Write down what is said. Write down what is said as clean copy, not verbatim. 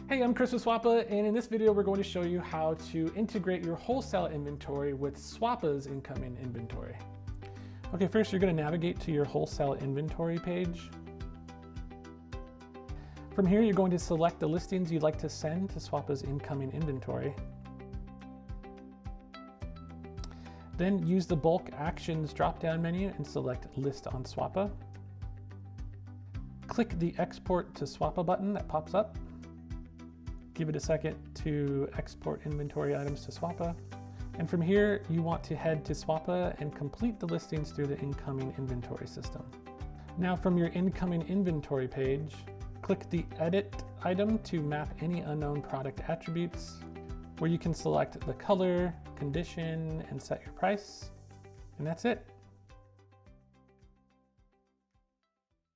Hey, I'm Chris with Swappa, and in this video we're going to show you how to integrate your wholesale inventory with Swappa's incoming inventory. Okay, first you're going to navigate to your wholesale inventory page. From here you're going to select the listings you'd like to send to Swappa's incoming inventory. Then use the bulk actions drop-down menu and select List on Swappa. Click the Export to Swappa button that pops up. Give it a second to export inventory items to Swappa. And from here, you want to head to Swappa and complete the listings through the incoming inventory system. Now from your incoming inventory page, click the Edit item to map any unknown product attributes, where you can select the color, condition, and set your price. And that's it.